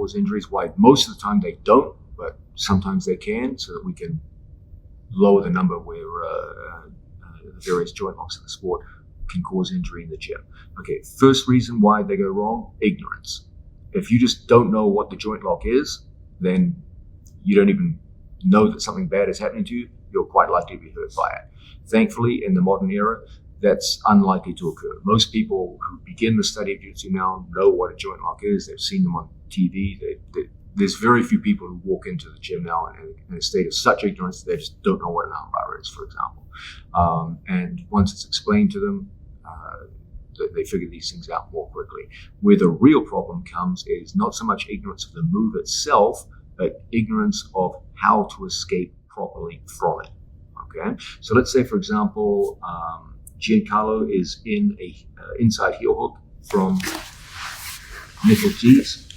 cause injuries, why most of the time they don't, but sometimes they can, so that we can lower the number where the various joint locks in the sport can cause injury in the gym. Okay, first reason why they go wrong, ignorance. If you just don't know what the joint lock is, then you don't even know that something bad is happening to you, you're quite likely to be hurt by it. Thankfully, in the modern era, that's unlikely to occur. Most people who begin the study of jiu-jitsu now know what a joint lock is. They've seen them on TV. There's very few people who walk into the gym now in a state of such ignorance that they just don't know what an armbar is, for example. And once it's explained to them, they figure these things out more quickly. Where the real problem comes is not so much ignorance of the move itself, but ignorance of how to escape properly from it. Okay, so let's say, for example, Giancarlo is in a inside heel hook from Nick Ortiz.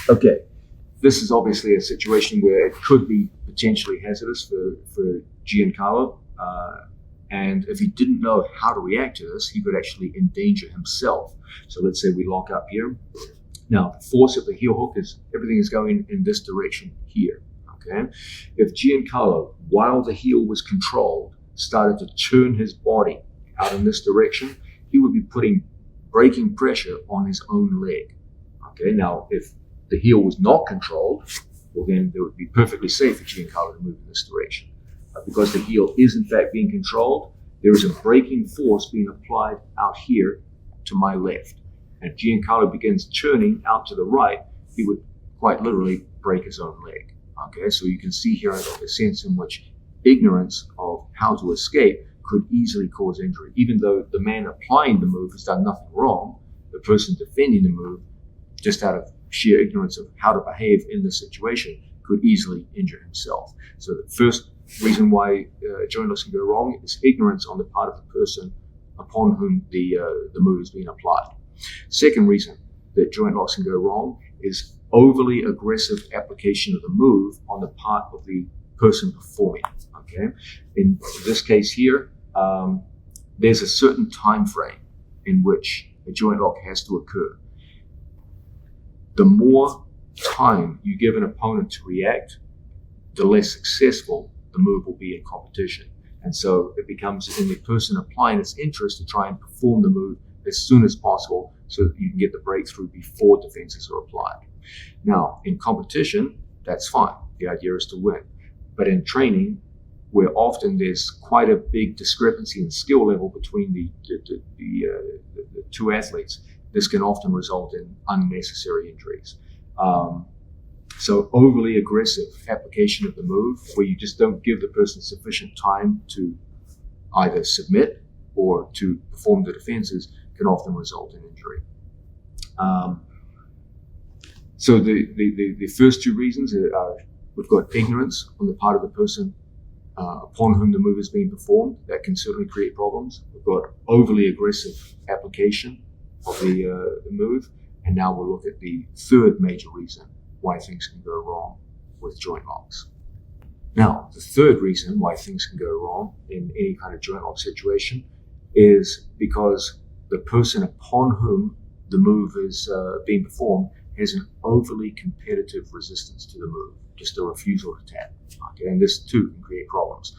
Okay, this is obviously a situation where it could be potentially hazardous for Giancarlo. And if he didn't know how to react to this, he could actually endanger himself. So let's say we lock up here. Now, the force of the heel hook is everything is going in this direction here. Okay, if Giancarlo, while the heel was controlled, started to turn his body out in this direction, he would be putting braking pressure on his own leg. Okay, now if the heel was not controlled, well then it would be perfectly safe for Giancarlo to move in this direction. Because the heel is in fact being controlled, there is a braking force being applied out here to my left. And if Giancarlo begins turning out to the right, he would quite literally break his own leg. Okay, so you can see here a sense in which ignorance of how to escape could easily cause injury. Even though the man applying the move has done nothing wrong, the person defending the move, just out of sheer ignorance of how to behave in this situation, could easily injure himself. So the first reason why joint locks can go wrong is ignorance on the part of the person upon whom the move is being applied. Second reason that joint locks can go wrong is overly aggressive application of the move on the part of the person performing. Okay, in this case here, there's a certain time frame in which a joint lock has to occur. The more time you give an opponent to react, the less successful the move will be in competition. And so it becomes in the person applying its interest to try and perform the move as soon as possible so that you can get the breakthrough before defenses are applied. Now, in competition, that's fine. The idea is to win. But in training, where often there's quite a big discrepancy in skill level between the two athletes, this can often result in unnecessary injuries. So overly aggressive application of the move, where you just don't give the person sufficient time to either submit or to perform the defenses, can often result in injury. So the first two reasons are, we've got ignorance on the part of the person upon whom the move is being performed. That can certainly create problems. We've got overly aggressive application of the move. And now we'll look at the third major reason why things can go wrong with joint locks. Now, the third reason why things can go wrong in any kind of joint lock situation is because the person upon whom the move is being performed has an overly competitive resistance to the move, just a refusal to tap. Okay, and this too can create problems.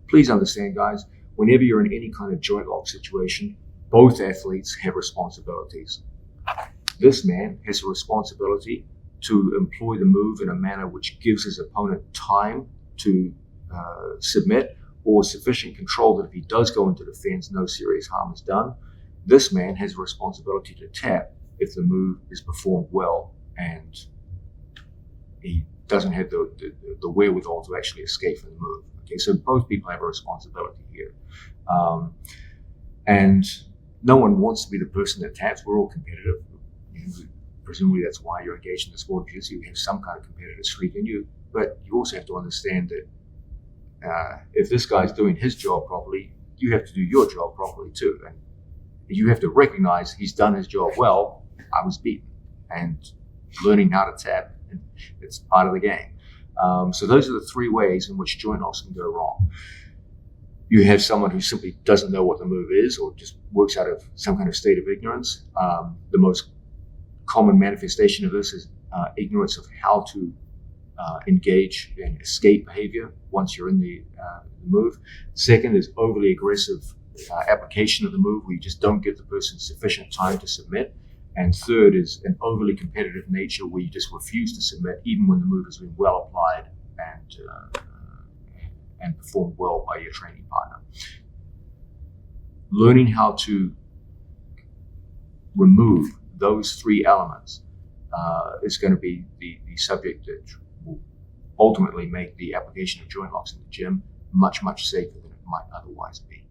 Please understand, guys, whenever you're in any kind of joint lock situation, both athletes have responsibilities. This man has a responsibility to employ the move in a manner which gives his opponent time to submit, or sufficient control that if he does go into defense, no serious harm is done. This man has a responsibility to tap if the move is performed well and he doesn't have the wherewithal to actually escape from the move. Okay, so both people have a responsibility here. And no one wants to be the person that taps. We're all competitive. Presumably that's why you're engaged in the sport of jiu-jitsu. You have some kind of competitive streak in you, but you also have to understand that if this guy's doing his job properly, you have to do your job properly too. And you have to recognize he's done his job well. I was beaten, and learning how to tap, it's part of the game. So those are the three ways in which joint locks can go wrong. You have someone who simply doesn't know what the move is, or just works out of some kind of state of ignorance. The most common manifestation of this is ignorance of how to engage in escape behavior once you're in the move. Second is overly aggressive application of the move, where you just don't give the person sufficient time to submit. And third is an overly competitive nature, where you just refuse to submit even when the move has been well applied and performed well by your training partner. Learning how to remove those three elements is going to be the subject that will ultimately make the application of joint locks in the gym much, much safer than it might otherwise be.